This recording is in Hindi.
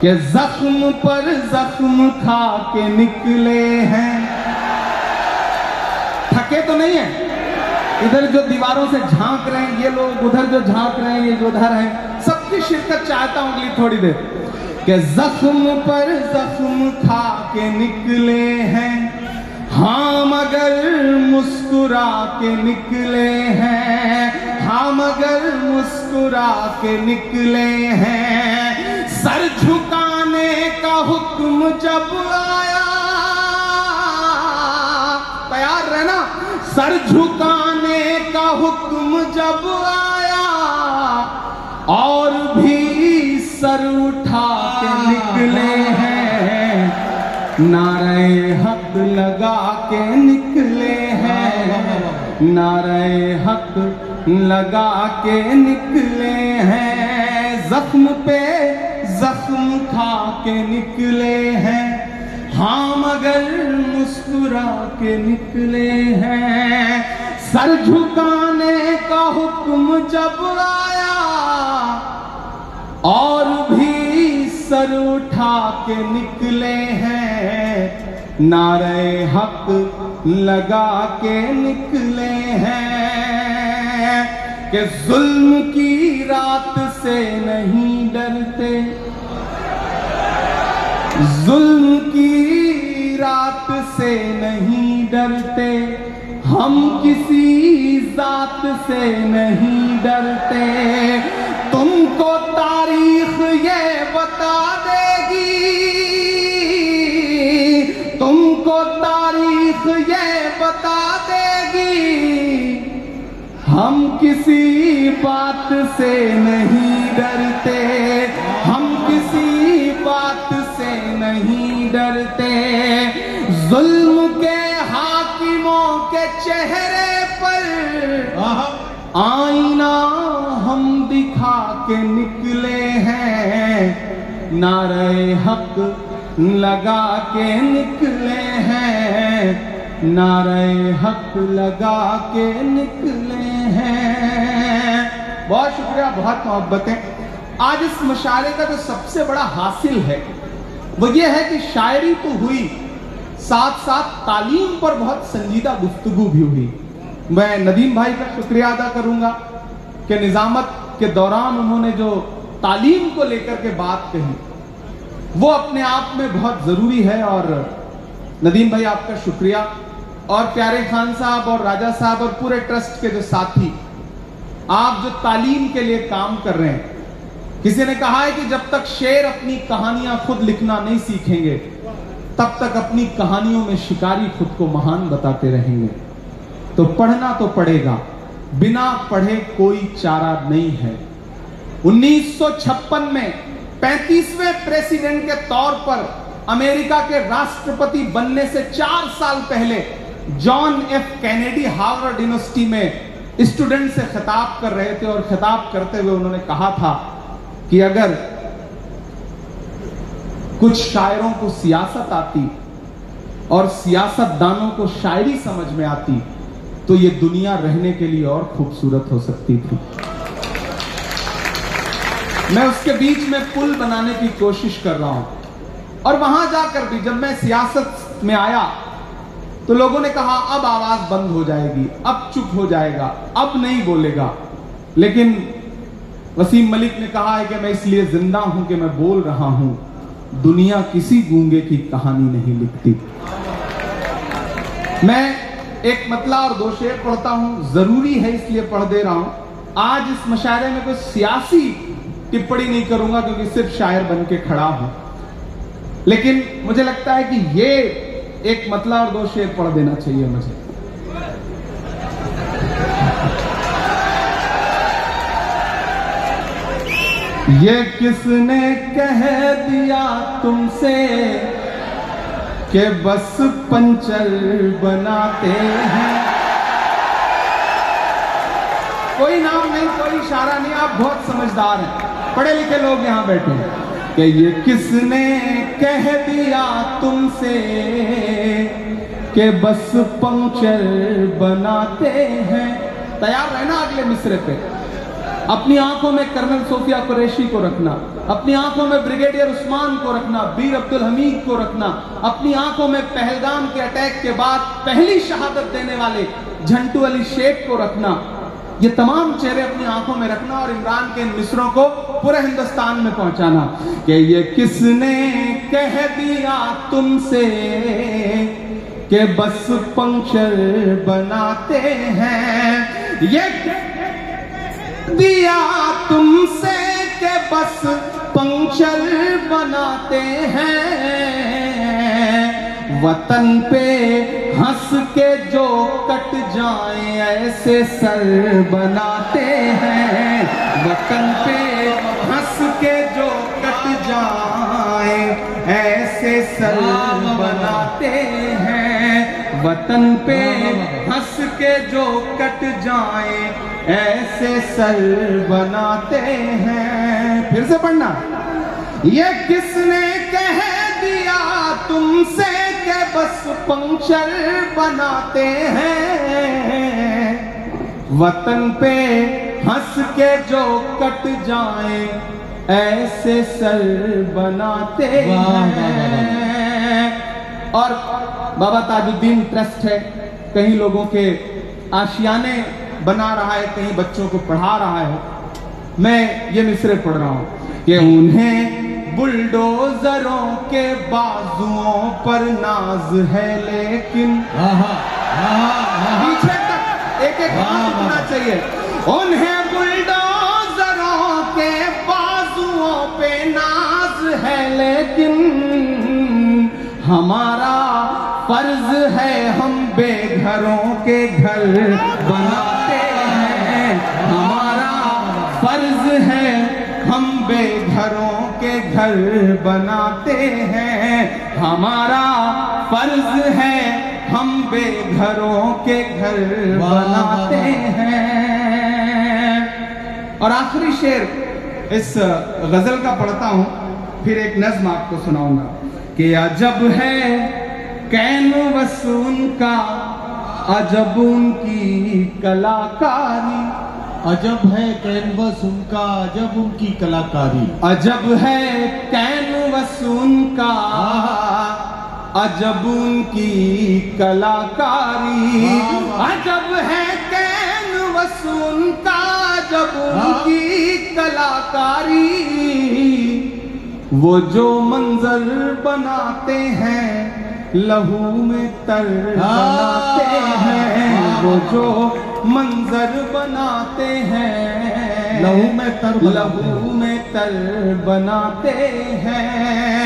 कि जख्म पर जख्म खा के निकले हैं। थके तो नहीं है? इधर जो दीवारों से झांक रहे हैं ये लोग, उधर जो झांक रहे हैं ये जो उधर हैं, सबकी शिरकत चाहता हूं अगली थोड़ी देर। कि जख्म पर जख्म खा के निकले हैं, हाँ मगर मुस्कुरा के निकले हैं, हाँ मगर मुस्कुरा के निकले हैं। सर झुकाने का हुक्म जब आया, तैयार रहना, सर झुकाने का हुक्म जब आया और भी सर उठा के निकले हैं, नारे हक लगा के निकले हैं, नारे हक लगा के निकले हैं। जख्म पे जख्म खा के निकले हैं, हाँ मगर मुस्कुरा के निकले हैं। सर झुकाने का हुक्म जब आया और भी सर उठा के निकले हैं, नारे हक लगा के निकले हैं। कि जुल्म की रात से नहीं डरते, जुल्म की रात से नहीं डरते, हम किसी जात से नहीं डरते। तुमको तारीख ये बता देगी, तुमको तारीख ये बता देगी, हम किसी बात से नहीं डरते, हम किसी बात से नहीं डरते। जुल्म के हाकिमों के चेहरे पर आईना हम दिखा के निकले हैं, नारे हक लगा के निकले हैं, नारे हक लगा के निकले हैं। बहुत शुक्रिया, बहुत मोहब्बतें। आज इस मुशायरे का जो सबसे बड़ा हासिल है वो ये है कि शायरी तो हुई, साथ साथ तालीम पर बहुत संजीदा गुफ्तगू भी हुई। मैं नदीम भाई का शुक्रिया अदा करूंगा कि निजामत के दौरान उन्होंने जो तालीम को लेकर के बात कही वो अपने आप में बहुत जरूरी है। और नदीम भाई आपका शुक्रिया, और प्यारे खान साहब और राजा साहब और पूरे ट्रस्ट के जो साथी, आप जो तालीम के लिए काम कर रहे हैं। किसी ने कहा है कि जब तक शेर अपनी कहानियां खुद लिखना नहीं सीखेंगे तब तक अपनी कहानियों में शिकारी खुद को महान बताते रहेंगे। तो पढ़ना तो पड़ेगा, बिना पढ़े कोई चारा नहीं है। 1956 में 35वें प्रेसिडेंट के तौर पर अमेरिका के राष्ट्रपति बनने से 4 साल पहले John F Kennedy Harvard university में स्टूडेंट से खिताब कर रहे थे, और खिताब करते हुए उन्होंने कहा था कि अगर कुछ शायरों को सियासत आती और सियासतदानों को शायरी समझ में आती तो ये दुनिया रहने के लिए और खूबसूरत हो सकती थी। मैं उसके बीच में पुल बनाने की कोशिश कर रहा हूं, और वहां जाकर भी जब मैं सियासत में आया तो लोगों ने कहा अब आवाज बंद हो जाएगी, अब चुप हो जाएगा, अब नहीं बोलेगा। लेकिन वसीम मलिक ने कहा है कि मैं इसलिए जिंदा हूं कि मैं बोल रहा हूं, दुनिया किसी गूंगे की कहानी नहीं लिखती। मैं एक मतला और 2 शेर पढ़ता हूं, जरूरी है इसलिए पढ़ दे रहा हूं। आज इस मुशायरे में कोई सियासी टिप्पणी नहीं करूंगा क्योंकि सिर्फ शायर बन के खड़ा हूं, लेकिन मुझे लगता है कि ये एक मतला और 2 शेर पढ़ देना चाहिए मुझे। ये किसने कह दिया तुमसे कि बस पंचर बनाते हैं। कोई नाम नहीं, कोई इशारा नहीं, आप बहुत समझदार हैं, पढ़े लिखे लोग यहां बैठे हैं। कि ये किसने कह दिया तुमसे कि बस पंचर बनाते हैं। तैयार रहना अगले मिसरे पे। अपनी आंखों में कर्नल सोफिया कुरैशी को रखना, अपनी आंखों में ब्रिगेडियर उस्मान को रखना, बीर अब्दुल हमीद को रखना, अपनी आंखों में पहलगाम के अटैक के बाद पहली शहादत देने वाले झंटू अली शेख को रखना। ये तमाम चेहरे अपनी आंखों में रखना और इमरान के इन मिसरों को पूरे हिंदुस्तान में पहुंचाना कि ये किसने कह दिया तुमसे कि बस पंक्चर बनाते हैं, ये दिया तुमसे के बस पंक्चर बनाते हैं। वतन पे हंस के जो कट जाएं ऐसे सर बनाते हैं। वतन पे हंस के जो कट जाएं ऐसे सर बनाते हैं। वतन पे हंस के जो कट जाएं ऐसे सर बनाते हैं। फिर से पढ़ना, ये किसने कह दिया तुमसे के बस पंक्चर बनाते हैं। वतन पे हंस के जो कट जाएं ऐसे सर बनाते हैं। और बाबा ताजुद्दीन ट्रस्ट है, कई लोगों के आशियाने बना रहा है, कहीं बच्चों को पढ़ा रहा है। मैं ये मिसरे पढ़ रहा हूं कि उन्हें बुलडोजरों के बाजुओं पर नाज है, लेकिन पीछे तक एक एक होना चाहिए। उन्हें बुलडोजरों के बाजुओं पे नाज है, लेकिन हमारा फर्ज है हम बेघरों के घर बनाते हैं। हमारा फर्ज है हम बेघरों के घर बनाते हैं। हमारा फर्ज है हम बेघरों के घर बनाते हैं। और आखिरी शेर इस गजल का पढ़ता हूं, फिर एक नज्म आपको सुनाऊंगा कि अजब है कैनवस उनका, अजब उनकी कलाकारी। अजब है कैनवस उनका, अजब उनकी कलाकारी। अजब है कैनवस उनका, अजब उनकी कलाकारी। अजब है कैनवस उनका, अजब उनकी कलाकारी। वो जो मंजर बनाते हैं लहू में तर बनाते हैं। वो जो मंजर बनाते हैं लहू में तर लहू में तर बनाते हैं।